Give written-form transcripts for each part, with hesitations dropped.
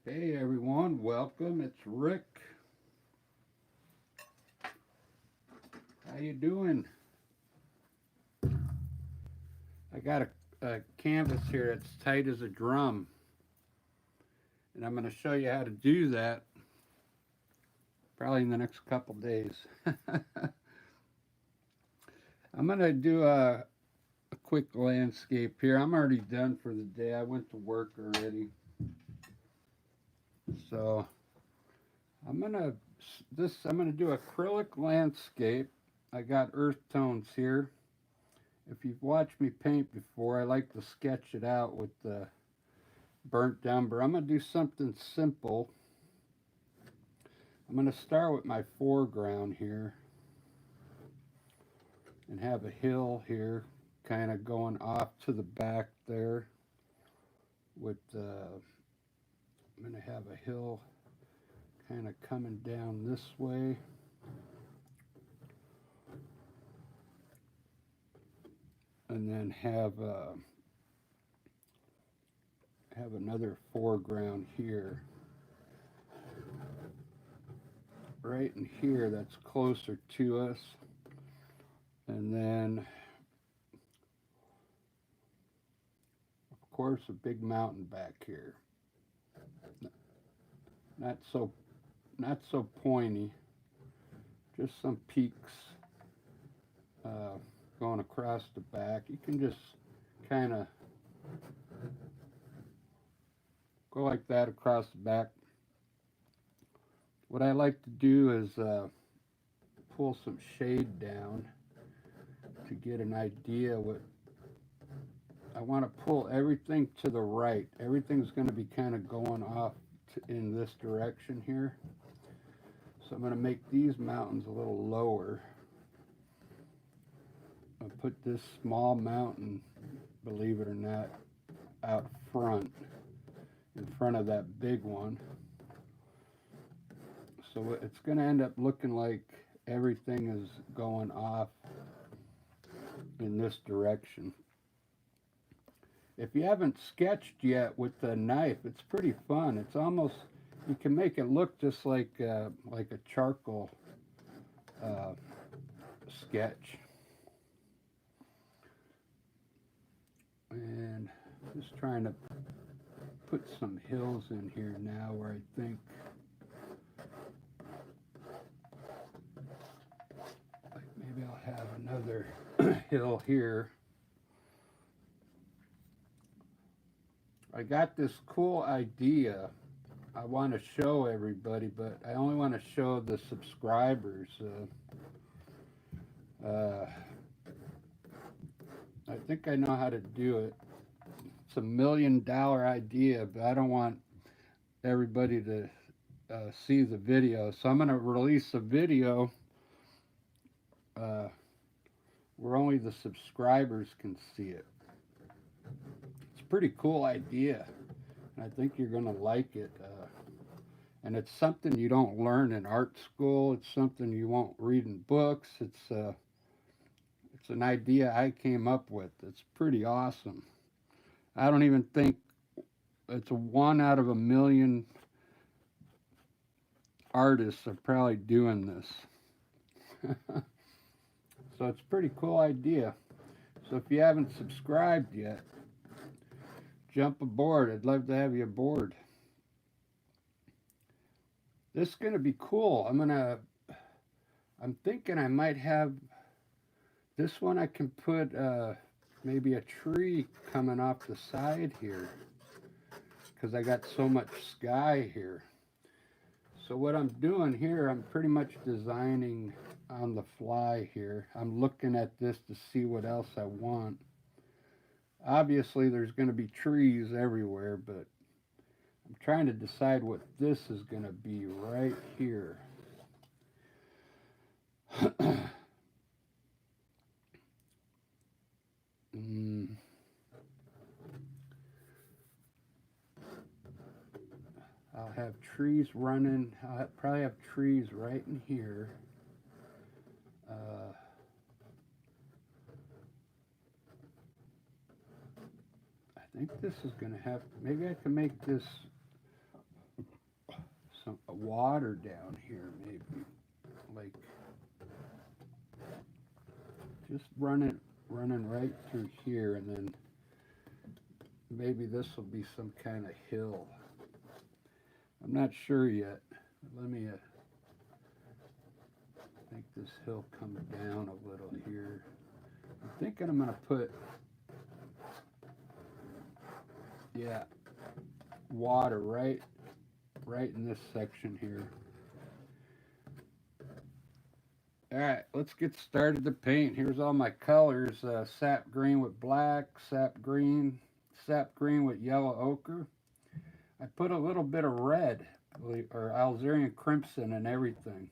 Hey everyone, welcome. It's Rick. How you doing? I got a canvas here that's tight as a drum, and I'm going to show you how to do that probably in the next couple days. I'm going to do a quick landscape here. I'm already done for the day. I went to work already. So I'm going to do acrylic landscape. I got earth tones here. If you've watched me paint before, I like to sketch it out with the burnt umber. I'm going to do something simple. I'm going to start with my foreground here and have a hill here kind of going off to the back there with I'm going to have a hill kind of coming down this way, and then have another foreground here right in here that's closer to us, and then of course a big mountain back here, not so not so pointy, just some peaks uh, going across the back. You can just kind of go like that across the back. What I like to do is pull some shade down to get an idea what I want to pull everything to the right. Everything's going to be kind of going off in this direction here. So I'm going to make these mountains a little lower. I'll put this small mountain, believe it or not, out front, in front of that big one. So it's going to end up looking like everything is going off in this direction. If you haven't sketched yet with the knife, it's pretty fun. It's almost, you can make it look just like a charcoal uh, sketch. And just trying to put some hills in here now where I think like maybe I'll have another hill here. I got this cool idea I want to show everybody, but I only want to show the subscribers. I think I know how to do it. It's $1 million idea, but I don't want everybody to see the video. So I'm going to release a video where only the subscribers can see it. It's a pretty cool idea, and I think you're going to like it. And it's something you don't learn in art school. It's something you won't read in books. It's an idea I came up with. It's pretty awesome. I don't even think it's a 1 out of 1 million artists are probably doing this. So it's a pretty cool idea. So if you haven't subscribed yet, jump aboard. I'd love to have you aboard. This is going to be cool. I'm thinking I might have this one. I can put maybe a tree coming off the side here because I got so much sky here. So what I'm doing here, I'm pretty much designing on the fly here. I'm looking at this to see what else I want. Obviously there's going to be trees everywhere, but I'm trying to decide what this is going to be right here. I'll have trees running. Probably have trees right in here. I think this is going to have, maybe I can make this some water down here, maybe, like just running right through here, and then maybe this will be some kind of hill. I'm not sure yet. Let me make this hill come down a little here. I'm thinking I'm gonna put, yeah, water right in this section here. All right, let's get started to paint. Here's all my colors: sap green with black, sap green with yellow ochre. I put a little bit of red, or Alzerian crimson, and everything.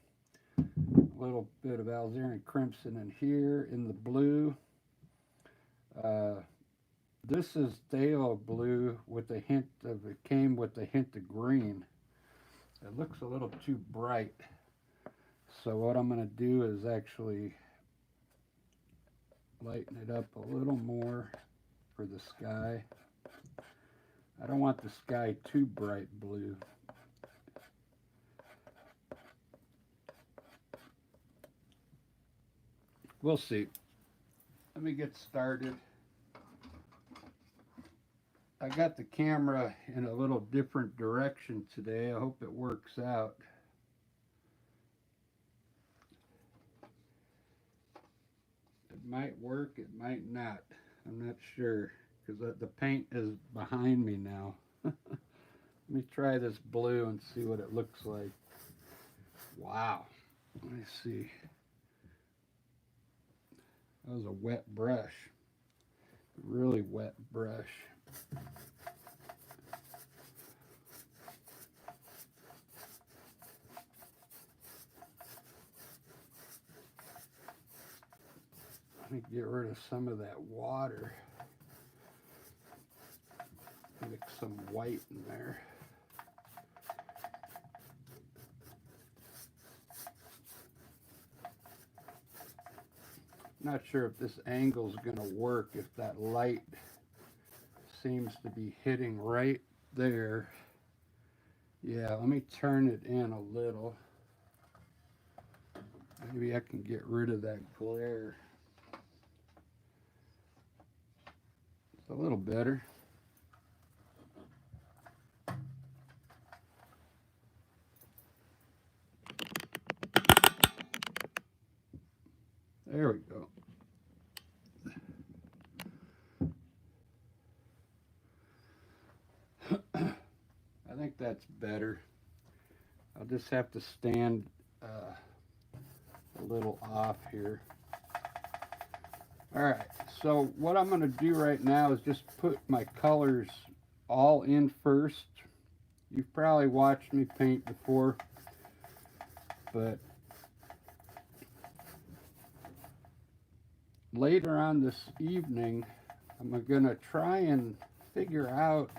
A little bit of Alzerian crimson in here, in the blue. This is phthalo blue with a hint of, it came with a hint of green. It looks a little too bright. So what I'm going to do is actually lighten it up a little more for the sky. I don't want the sky too bright blue. We'll see. Let me get started. I got the camera in a little different direction today. I hope it works out. It might work, it might not. I'm not sure, because the paint is behind me now. Let me try this blue and see what it looks like. Wow. Let me see. That was a wet brush. Really wet brush. Let me get rid of some of that water. Mix some white in there. Not sure if this angle's gonna work, if that light seems to be hitting right there. Yeah, let me turn it in a little. Maybe I can get rid of that glare. It's a little better. There we go. I think that's better. I'll just have to stand a little off here. All right, so what I'm going to do right now is just put my colors all in first. You've probably watched me paint before, but later on this evening, I'm going to try and figure out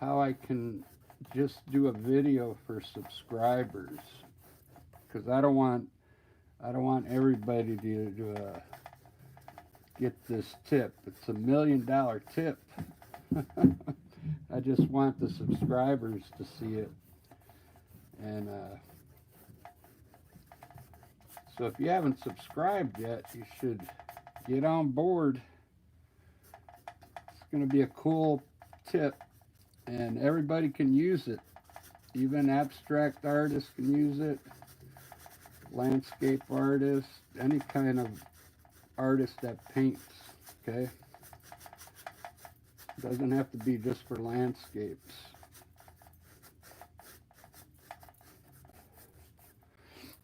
how I can just do a video for subscribers, because I don't want everybody to get this tip. It's $1 million tip. I just want the subscribers to see it. And so if you haven't subscribed yet, you should get on board. It's going to be a cool tip, and everybody can use it. Even abstract artists can use it, landscape artists, any kind of artist that paints, okay? It doesn't have to be just for landscapes.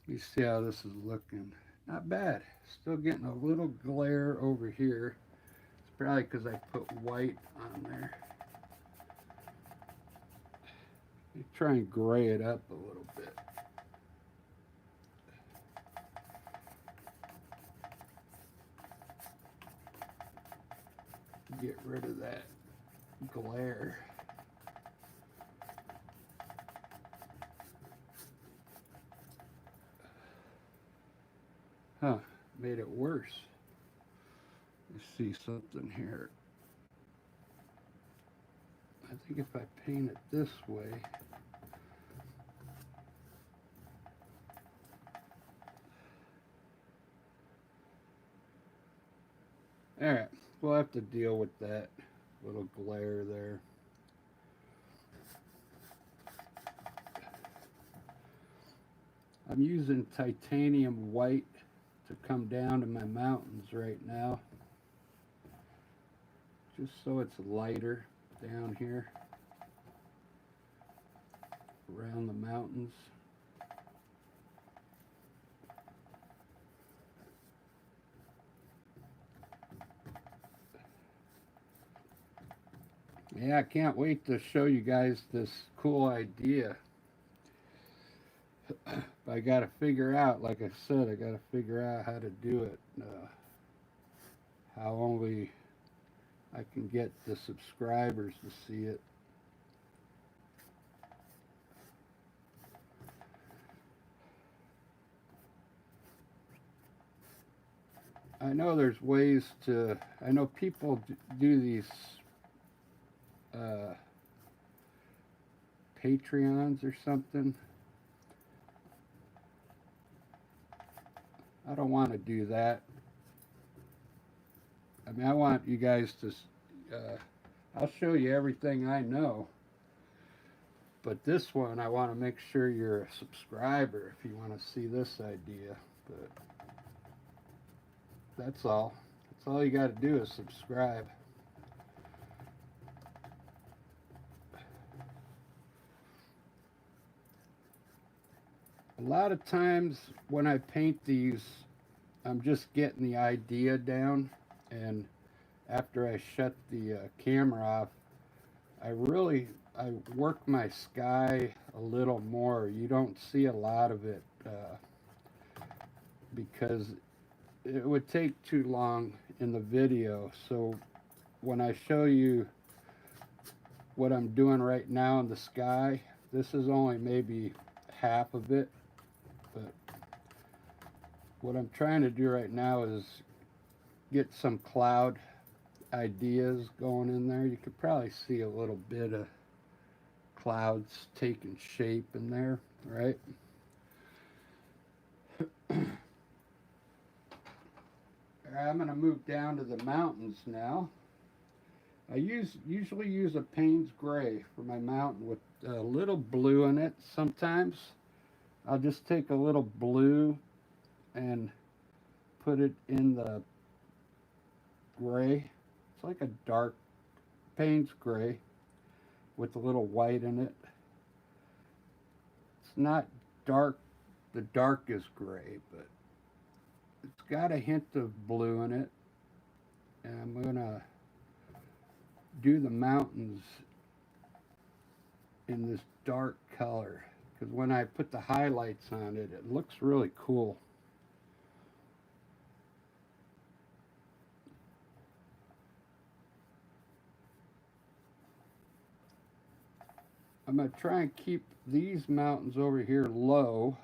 Let me see how this is looking. Not bad. Still getting a little glare over here. It's probably because I put white on there. Let me try and gray it up a little bit. Get rid of that glare. Huh, made it worse. Let's see something here. I think if I paint it this way, Alright, we'll have to deal with that little glare there. I'm using titanium white to come down to my mountains right now, just so it's lighter down here around the mountains. Yeah, I can't wait to show you guys this cool idea. But I got to figure out, like I said, I got to figure out how to do it. How only I can get the subscribers to see it. I know there's ways to, I know people do these Patreons or something. I don't want to do that. I mean, I want you guys to, I'll show you everything I know. But this one, I want to make sure you're a subscriber if you want to see this idea. But that's all. That's all you got to do is subscribe. A lot of times when I paint these, I'm just getting the idea down, and after I shut the camera off, I work my sky a little more. You don't see a lot of it because it would take too long in the video. So when I show you what I'm doing right now in the sky, this is only maybe half of it. But what I'm trying to do right now is get some cloud ideas going in there. You could probably see a little bit of clouds taking shape in there, right? I'm going to move down to the mountains now. I usually use a Payne's Gray for my mountain with a little blue in it. Sometimes I'll just take a little blue and put it in the gray. It's like a dark Payne's Gray with a little white in it. It's not dark, the darkest gray, but it's got a hint of blue in it. And I'm going to do the mountains in this dark color, because when I put the highlights on it, it looks really cool. I'm going to try and keep these mountains over here low,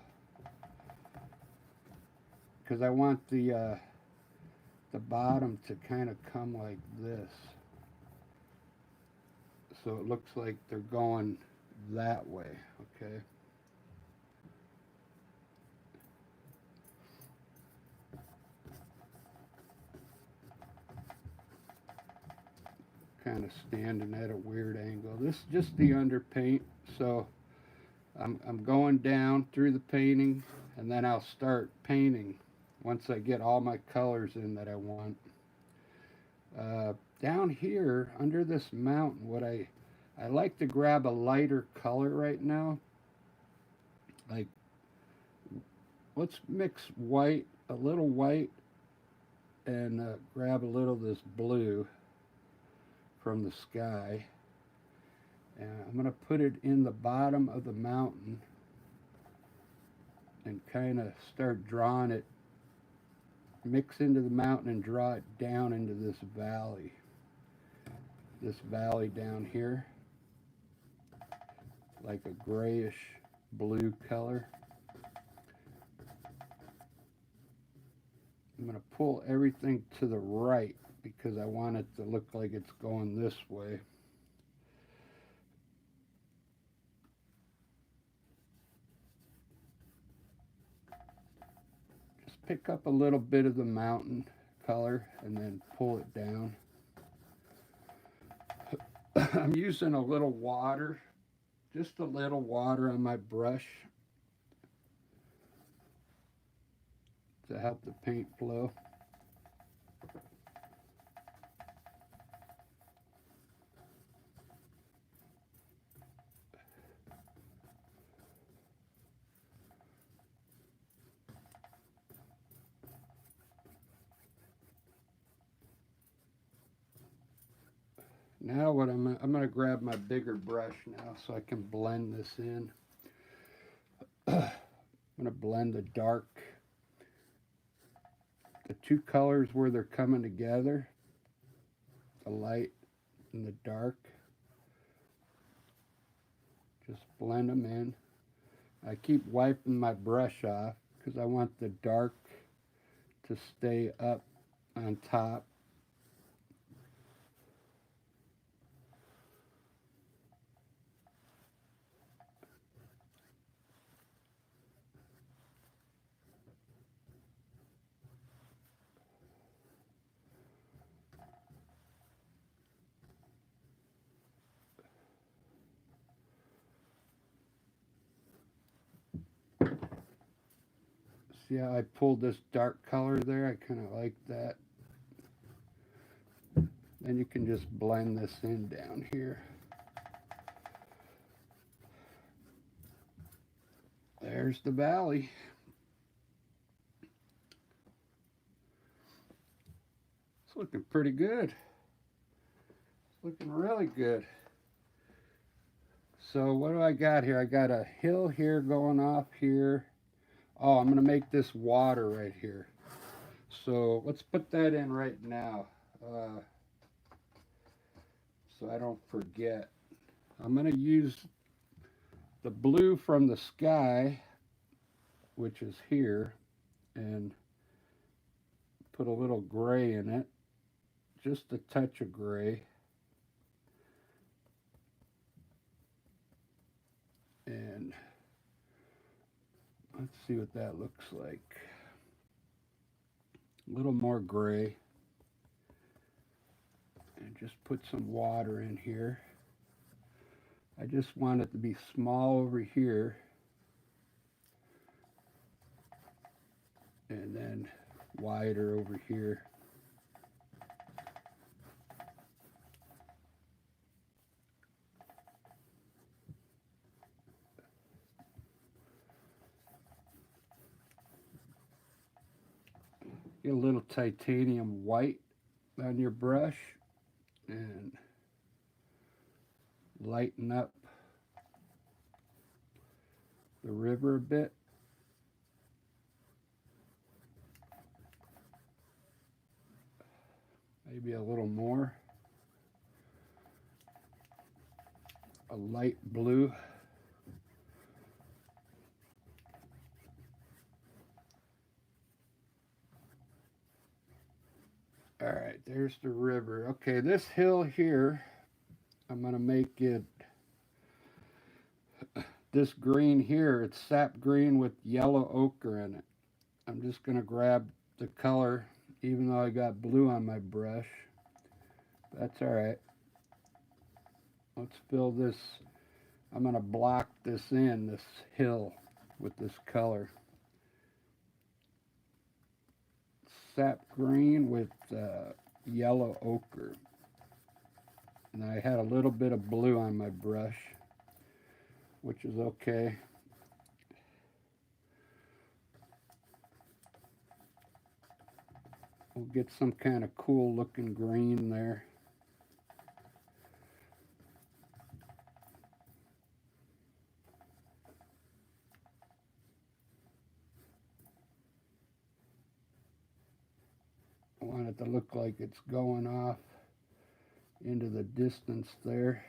because I want the bottom to kind of come like this, so it looks like they're going that way. Okay. Kind of standing at a weird angle. This is just the underpaint, so I'm going down through the painting, and then I'll start painting once I get all my colors in that I want. Down here under this mountain, what I like to grab a lighter color right now. Like, let's mix white, a little white, and grab a little of this blue from the sky, and I'm going to put it in the bottom of the mountain and kind of start drawing it, mix into the mountain and draw it down into this valley down here, like a grayish blue color. I'm going to pull everything to the right because I want it to look like it's going this way. Just pick up a little bit of the mountain color and then pull it down. I'm using a little water, just a little water on my brush to help the paint flow. Now what I'm going to grab my bigger brush now so I can blend this in. I'm going to blend the dark, the two colors where they're coming together, the light and the dark. Just blend them in. I keep wiping my brush off because I want the dark to stay up on top. See how I pulled this dark color there? I kind of like that. Then you can just blend this in down here. There's the valley. It's looking pretty good. It's looking really good. So what do I got here? I got a hill here going off here. Oh, I'm going to make this water right here. So let's put that in right now. So I don't forget. I'm going to use the blue from the sky, which is here, and put a little gray in it. Just a touch of gray. And let's see what that looks like. A little more gray. And just put some water in here. I just want it to be small over here. And then wider over here. Get a little titanium white on your brush and lighten up the river a bit. Maybe a little more. A light blue. All right, there's the river. Okay, this hill here, I'm going to make it this green here. It's sap green with yellow ochre in it. I'm just going to grab the color, even though I got blue on my brush. That's all right. Let's fill this. I'm going to block this in, this hill, with this color. Sap green with yellow ochre. And I had a little bit of blue on my brush, which is okay. We'll get some kind of cool looking green there. I want it to look like it's going off into the distance there.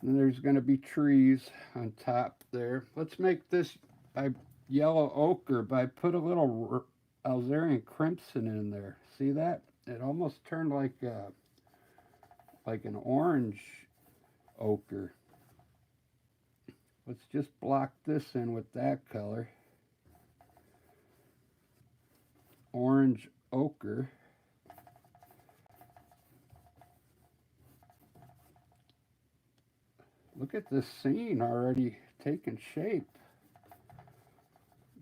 And there's going to be trees on top there. Let's make this by yellow ochre, but I put a little Alzarian crimson in there. See that? It almost turned like an orange ochre. Let's just block this in with that color. orange ochre. Look at this scene already taking shape.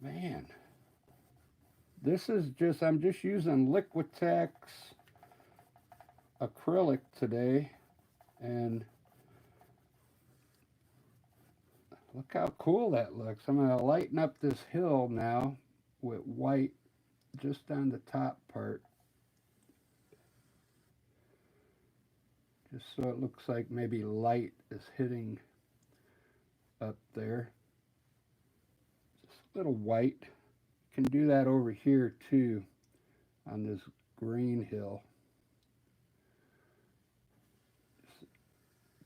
Man, this is just, I'm just using Liquitex acrylic today, and look how cool that looks. I'm going to lighten up this hill now with white just on the top part, just so it looks like maybe light is hitting up there. Just a little white. You can do that over here too on this green hill. Just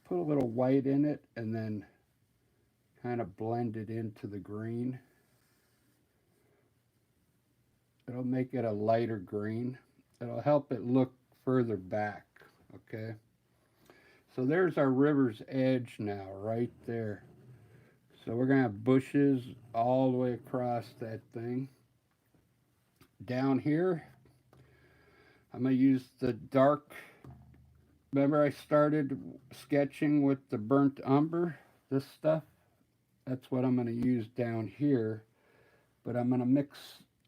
put a little white in it and then kind of blend it into the green. It'll make it a lighter green. It'll help it look further back, okay? So there's our river's edge now, right there. So we're gonna have bushes all the way across that thing. Down here, I'm gonna use the dark, remember I started sketching with the burnt umber, this stuff? That's what I'm gonna use down here, but I'm gonna mix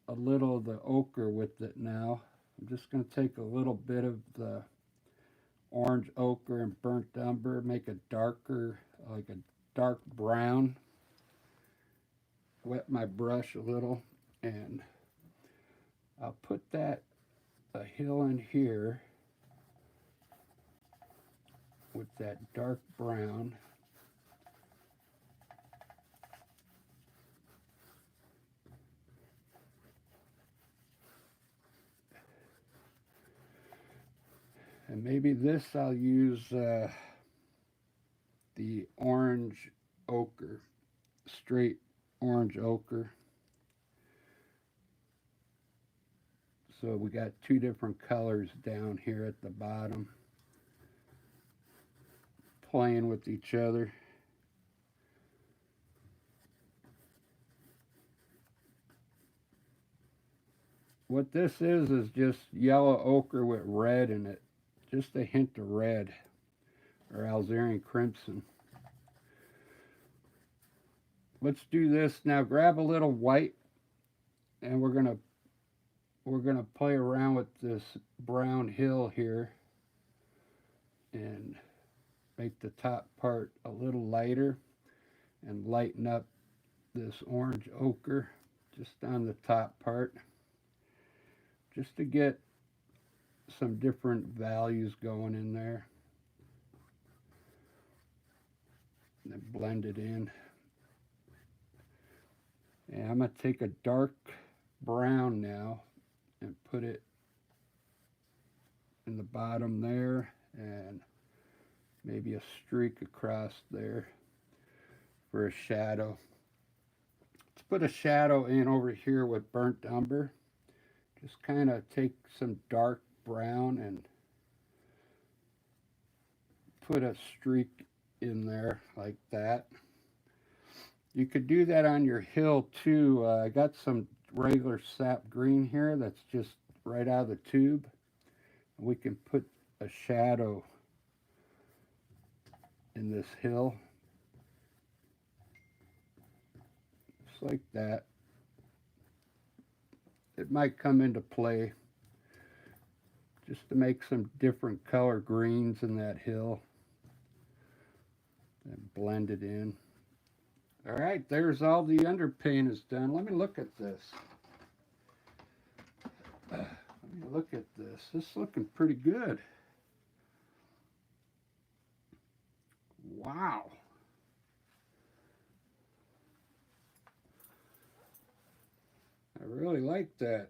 a little of the ochre with it now. I'm just going to take a little bit of the orange ochre and burnt umber, make it darker, like a dark brown. Wet my brush a little, and I'll put that a hill in here with that dark brown. And maybe this I'll use the orange ochre, straight orange ochre. So we got two different colors down here at the bottom, playing with each other. What this is just yellow ochre with red in it. Just a hint of red, or Alzerian crimson. Let's do this now. Grab a little white, and we're gonna play around with this brown hill here, and make the top part a little lighter, and lighten up this orange ochre just on the top part, just to get some different values going in there, and then blend it in. And I'm going to take a dark brown now and put it in the bottom there, and maybe a streak across there for a shadow. Let's put a shadow in over here with burnt umber. Just kind of take some dark brown and put a streak in there like that. You could do that on your hill too. I got some regular sap green here that's just right out of the tube. We can put a shadow in this hill, just like that. It might come into play just to make some different color greens in that hill and blend it in. All right, there's all the underpaint is done. Let me look at this. Let me look at this. This is looking pretty good. Wow. I really like that.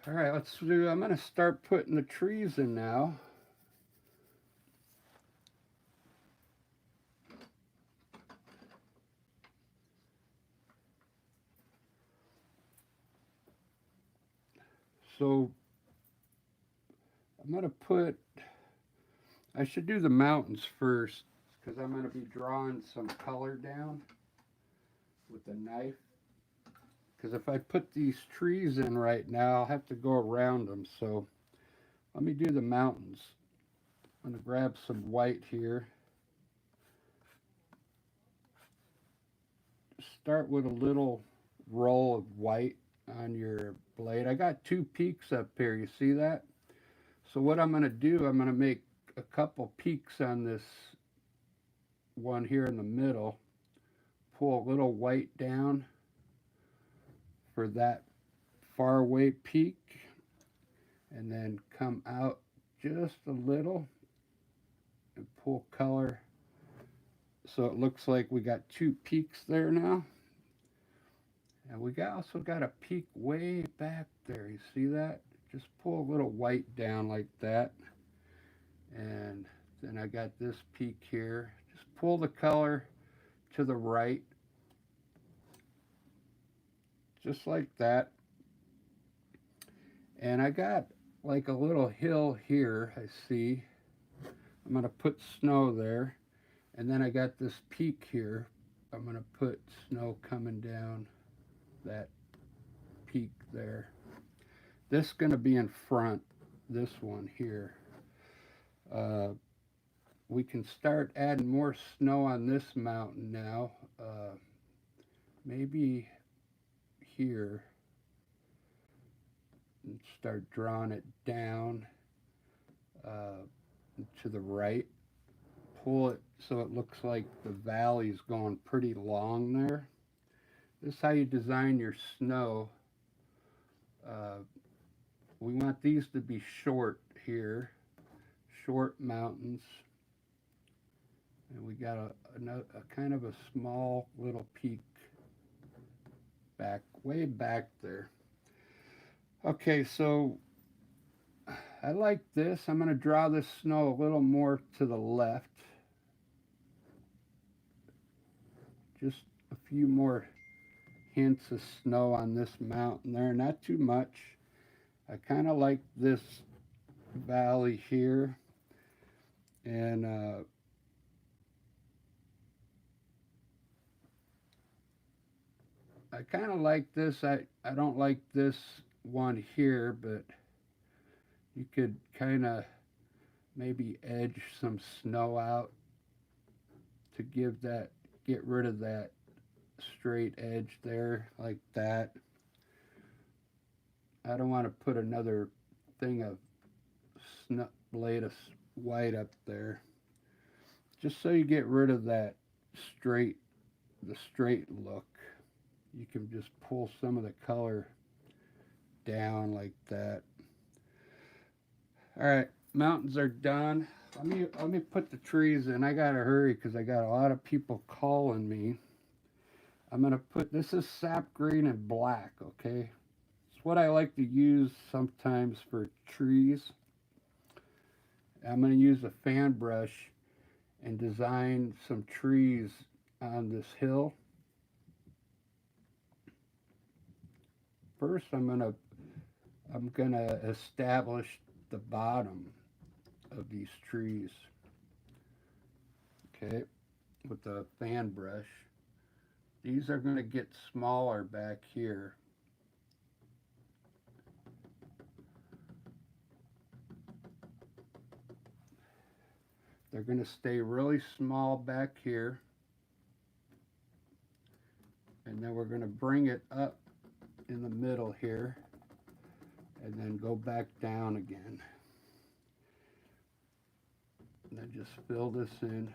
All right, let's do, I'm going to start putting the trees in now. So I'm going to put, I should do the mountains first because I'm going to be drawing some color down with a knife. Because if I put these trees in right now, I'll have to go around them. So let me do the mountains. I'm going to grab some white here. Start with a little roll of white on your blade. I got two peaks up here. You see that? So what I'm going to do, I'm going to make a couple peaks on this one here in the middle. Pull a little white down for that far away peak. And then come out just a little and pull color so it looks like we got two peaks there now. And we also got a peak way back there. You see that? Just pull a little white down like that. And then I got this peak here. Just pull the color to the right. Just like that. And I got like a little hill here, I see. I'm going to put snow there. And then I got this peak here. I'm going to put snow coming down that peak there. This is going to be in front, this one here. We can start adding more snow on this mountain now. Maybe here. And start drawing it down to the right. Pull it so it looks like the valley's going pretty long there. This is how you design your snow. We want these to be short here, short mountains. And we got a kind of a small little peak back, way back there. Okay, so I like this. I'm going to draw this snow a little more to the left. Just a few more hints of snow on this mountain there, not too much. I kind of like this valley here. And I kind of like this. I don't like this one here, but you could kind of maybe edge some snow out to get rid of that straight edge there like that. I don't want to put another thing of blade of white up there. Just so you get rid of that straight look. You can just pull some of the color down like that. All right, mountains are done. Let me put the trees in. I gotta hurry because I got a lot of people calling me. I'm gonna put, this is sap green and black, okay? It's what I like to use sometimes for trees. I'm gonna use a fan brush and design some trees on this hill. First, I'm gonna establish the bottom of these trees, okay, with the fan brush. These are going to get smaller back here. They're going to stay really small back here. And then we're going to bring it up in the middle here and then go back down again. And then just fill this in.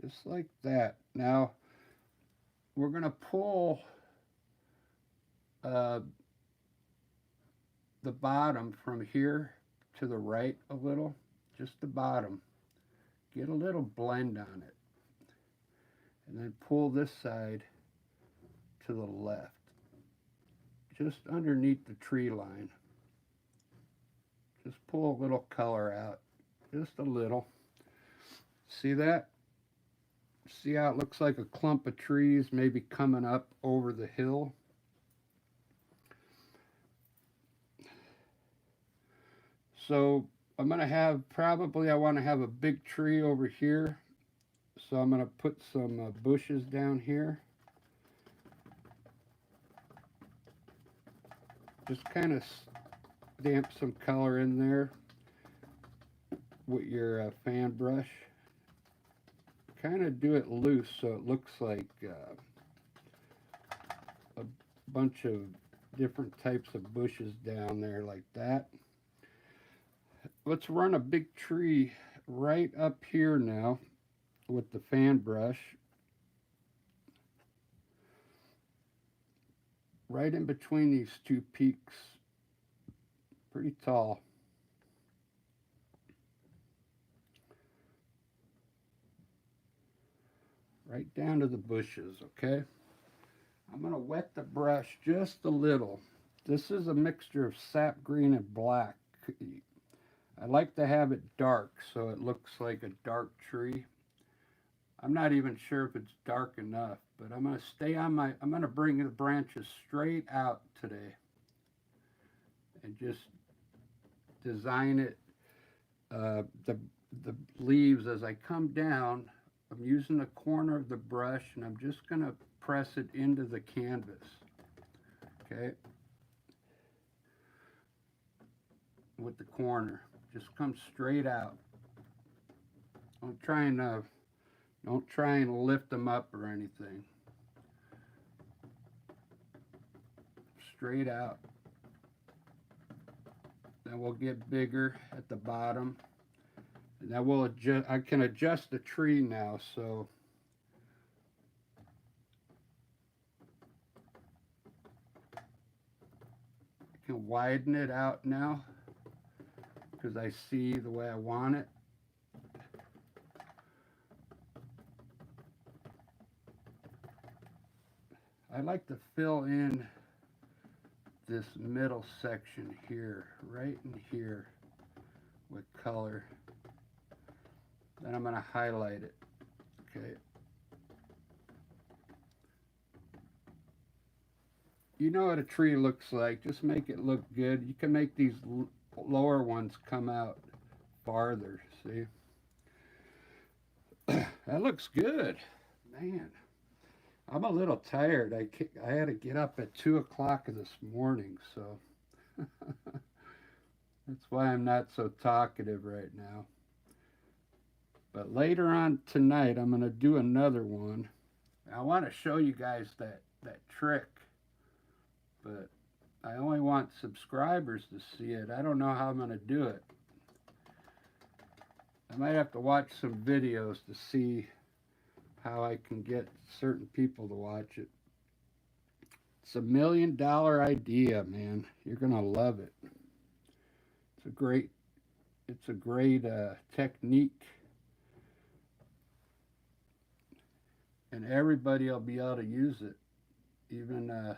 Just like that. Now, we're going to pull the bottom from here to the right a little, just the bottom. Get a little blend on it. And then pull this side to the left, just underneath the tree line. Just pull a little color out, just a little. See that? See how it looks like a clump of trees maybe coming up over the hill? So I'm going to have, probably I want to have a big tree over here. So I'm going to put some bushes down here. Just kind of stamp some color in there with your fan brush. Kind of do it loose so it looks like a bunch of different types of bushes down there like that. Let's run a big tree right up here now with the fan brush. Right in between these two peaks. Pretty tall. Right down to the bushes, okay? I'm going to wet the brush just a little. This is a mixture of sap green and black. I like to have it dark so it looks like a dark tree. I'm not even sure if it's dark enough, but I'm going to stay on I'm going to bring the branches straight out today and just design it, the leaves as I come down. I'm using the corner of the brush and I'm just going to press it into the canvas. Okay? With the corner. Just come straight out. Don't try and lift them up or anything. Straight out. Then we'll get bigger at the bottom. And then we'll adjust, I can adjust the tree now, so I can widen it out now because I see the way I want it. I like to fill in this middle section here, right in here, with color. Then I'm going to highlight it. Okay. You know what a tree looks like. Just make it look good. You can make these lower ones come out farther. See? That looks good. Man. I'm a little tired. I had to get up at 2 o'clock this morning, so that's why I'm not so talkative right now. But later on tonight, I'm going to do another one. I want to show you guys that trick, but I only want subscribers to see it. I don't know how I'm going to do it. I might have to watch some videos to see how I can get certain people to watch it. It's $1 million idea, man. You're gonna love it. It's a great technique, and everybody will be able to use it. Even a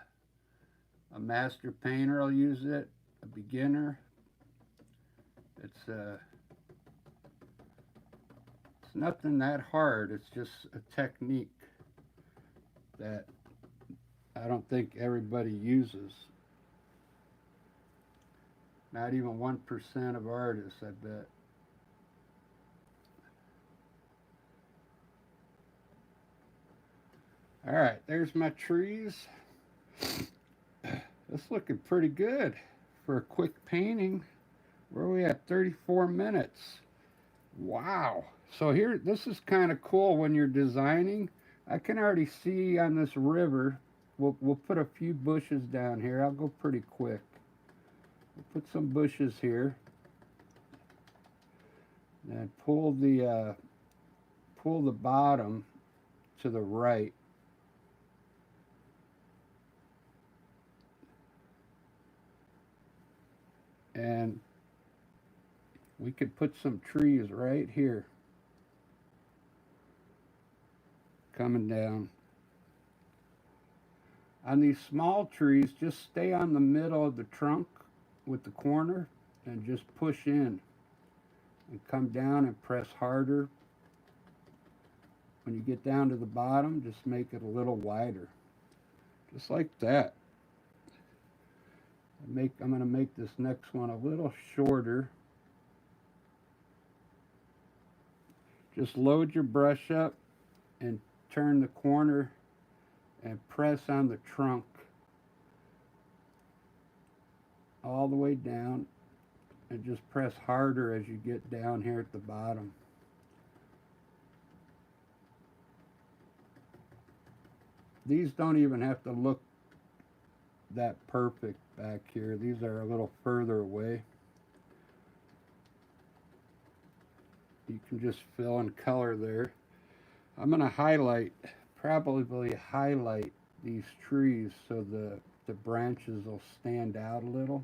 master painter will use it. A beginner. It's nothing that hard. It's just a technique that I don't think everybody uses. Not even 1% of artists, I bet. All right, there's my trees. That's looking pretty good for a quick painting. Where are we at? 34 minutes. Wow. So here, this is kind of cool when you're designing. I can already see on this river, we'll put a few bushes down here. I'll go pretty quick. We'll put some bushes here. And pull the bottom to the right. And we could put some trees right here. Coming down. On these small trees, just stay on the middle of the trunk with the corner and just push in and come down and press harder When you get down to the bottom, just make it a little wider. Just like that. I'm going to make this next one a little shorter. Just load your brush up and turn the corner and press on the trunk all the way down, and just press harder as you get down here at the bottom. These don't even have to look that perfect back here. These are a little further away. You can just fill in color there. I'm going to probably highlight these trees so the branches will stand out a little.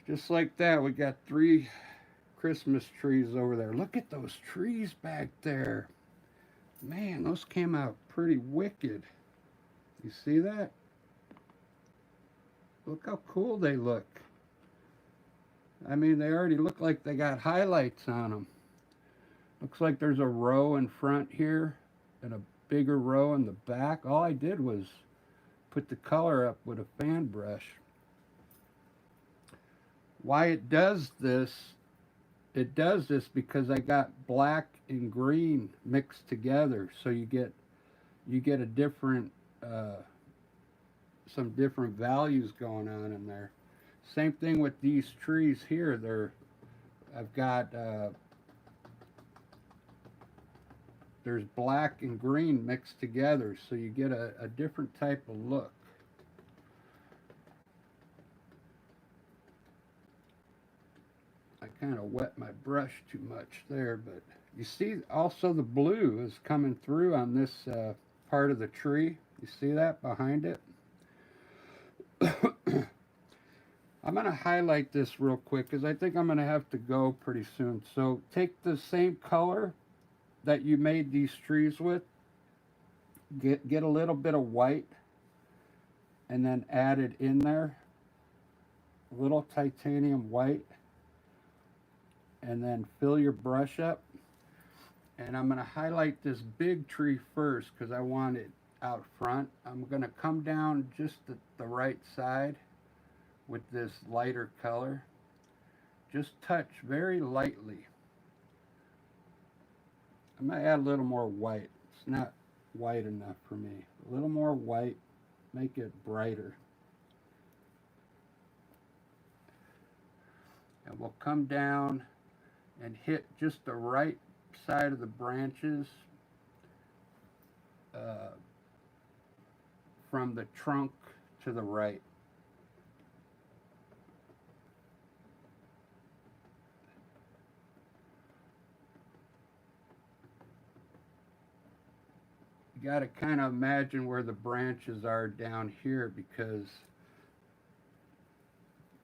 Just like that, we got 3 Christmas trees over there. Look at those trees back there. Man, those came out pretty wicked. You see that? Look how cool they look. I mean, they already look like they got highlights on them. Looks like there's a row in front here and a bigger row in the back. All I did was put the color up with a fan brush. Why it does this because I got black and green mixed together, so you get a different some different values going on in there. Same thing with these trees here. I've got there's black and green mixed together, so you get a different type of look. I kind of wet my brush too much there, but you see also the blue is coming through on this part of the tree. You see that behind it? I'm going to highlight this real quick because I think I'm going to have to go pretty soon. So take the same color that you made these trees with, get a little bit of white, and then add it in there, a little titanium white, and then fill your brush up. And I'm going to highlight this big tree first because I want it out front. I'm going to come down just at the right side with this lighter color. Just touch very lightly. I'm going to add a little more white. It's not white enough for me. A little more white, make it brighter. And we'll come down and hit just the right side of the branches from the trunk to the right. You got to kind of imagine where the branches are down here because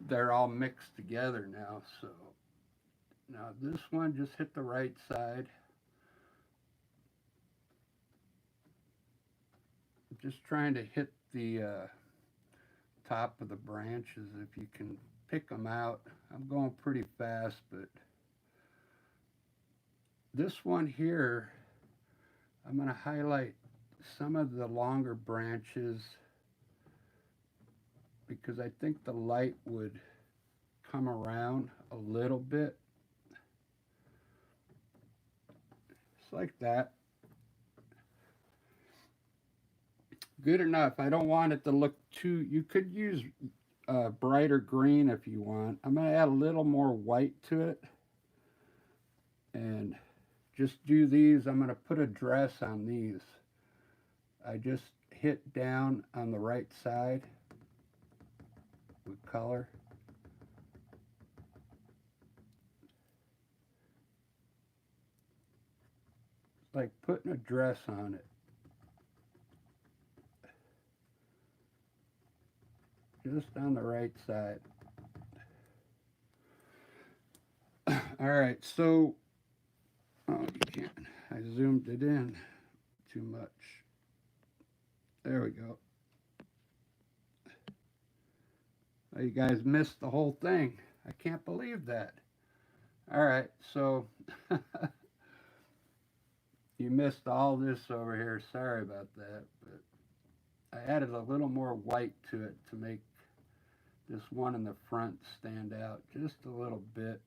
they're all mixed together now. So now this one, just hit the right side. Just trying to hit the top of the branches if you can pick them out. I'm going pretty fast, but this one here, I'm going to highlight some of the longer branches because I think the light would come around a little bit. Just like that. Good enough. I don't want it to look too, you could use brighter green if you want. I'm going to add a little more white to it. And just do these. I'm going to put a dress on these. I just hit down on the right side with color. It's like putting a dress on it. Just on the right side. All right, so, oh, you can't. I zoomed it in too much. There we go. Oh, you guys missed the whole thing. I can't believe that. All right, so you missed all this over here. Sorry about that, but I added a little more white to it to make this one in the front stand out just a little bit.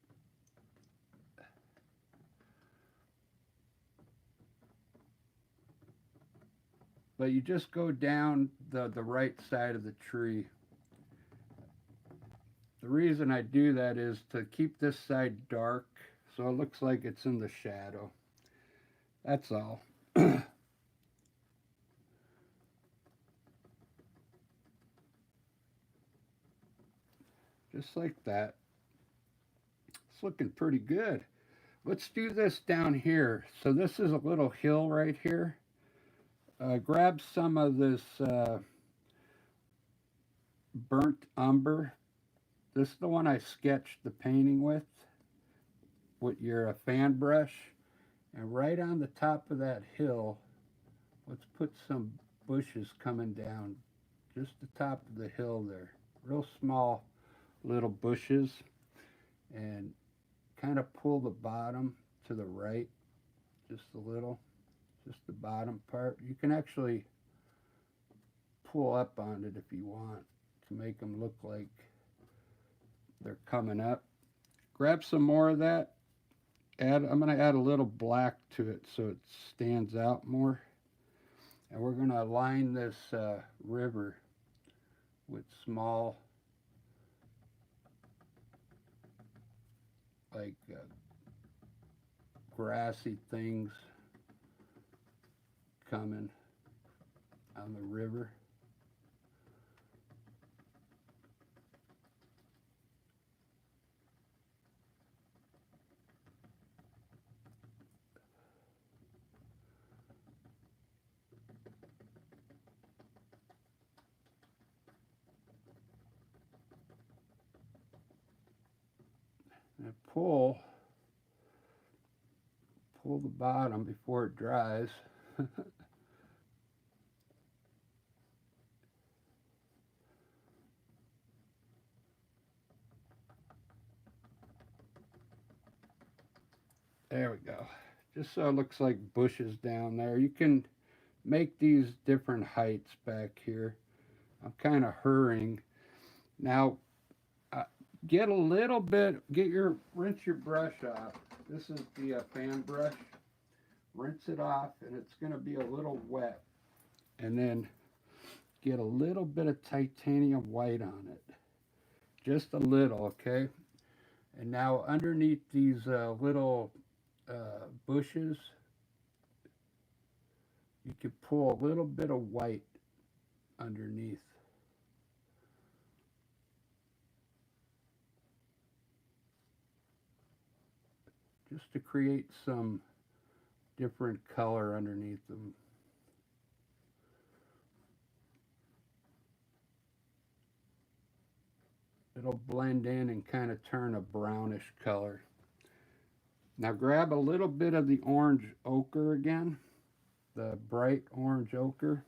But you just go down the right side of the tree. The reason I do that is to keep this side dark so it looks like it's in the shadow. That's all. Just like that. It's looking pretty good. Let's do this down here. So this is a little hill right here. Grab some of this burnt umber. This is the one I sketched the painting with your fan brush. And right on the top of that hill, let's put some bushes coming down just the top of the hill there. Real small little bushes. And kind of pull the bottom to the right just a little, just the bottom part. You can actually pull up on it if you want to make them look like they're coming up. Grab some more of that. I'm going to add a little black to it so it stands out more. And we're going to line this river with small, like grassy things coming on the river. And pull the bottom before it dries. There we go. Just so it looks like bushes down there. You can make these different heights back here. I'm kind of hurrying. Now, get a little bit, rinse your brush off. This is the fan brush. Rinse it off, and it's going to be a little wet. And then get a little bit of titanium white on it. Just a little, okay? And now underneath these little bushes, you can pull a little bit of white underneath. Just to create some different color underneath them. It'll blend in and kind of turn a brownish color. Now grab a little bit of the orange ochre again, the bright orange ochre,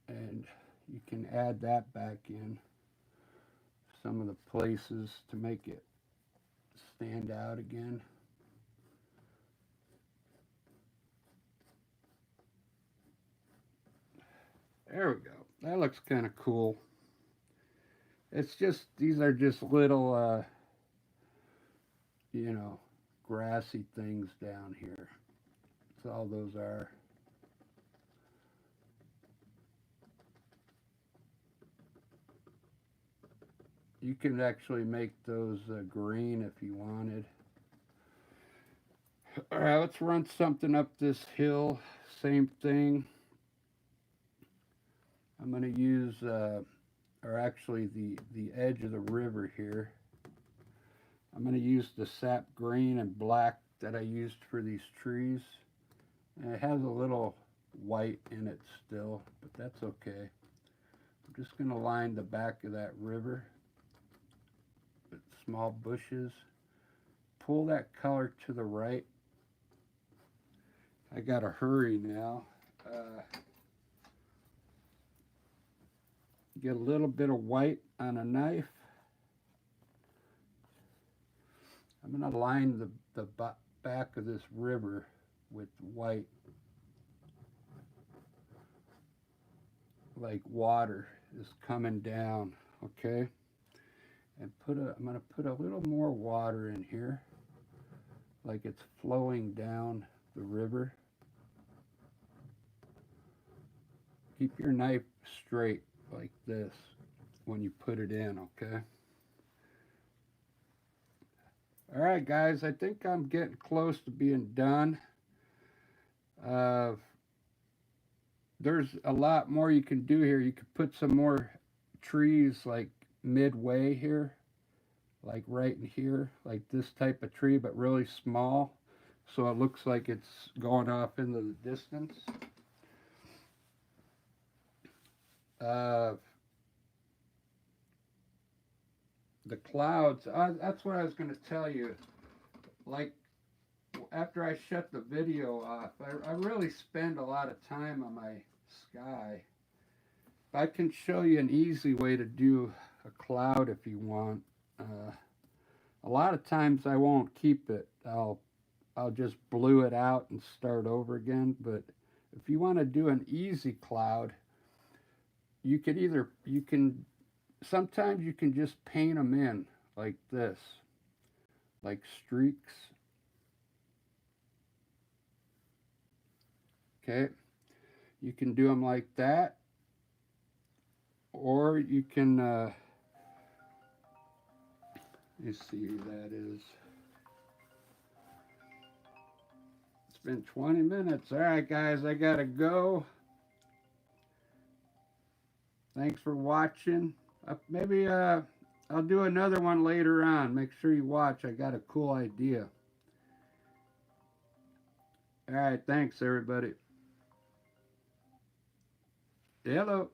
and you can add that back in some of the places to make it stand out again. There we go. That looks kind of cool. It's just, these are just little, you know, grassy things down here. That's all those are. You can actually make those green if you wanted. All right, let's run something up this hill. Same thing. I'm going to use, or actually the edge of the river here. I'm going to use the sap green and black that I used for these trees. And it has a little white in it still, but that's okay. I'm just going to line the back of that river with small bushes. Pull that color to the right. I got to hurry now. Get a little bit of white on a knife. I'm going to line the back of this river with white, like water is coming down, okay? And I'm going to put a little more water in here, like it's flowing down the river. Keep your knife straight like this when you put it in, okay? All right, guys, I think I'm getting close to being done. There's a lot more you can do here. You could put some more trees like midway here, like right in here, like this type of tree, but really small, so it looks like it's going off into the distance. The clouds, that's what I was going to tell you. Like, after I shut the video off, I really spend a lot of time on my sky. I can show you an easy way to do a cloud if you want. A lot of times I won't keep it. I'll just blue it out and start over again. But if you want to do an easy cloud, sometimes you can just paint them in like this, like streaks. Okay, you can do them like that, or you can, let me see who that is. It's been 20 minutes. All right, guys, I gotta go. Thanks for watching. Maybe I'll do another one later on. Make sure you watch. I got a cool idea. All right, thanks, everybody. Hello.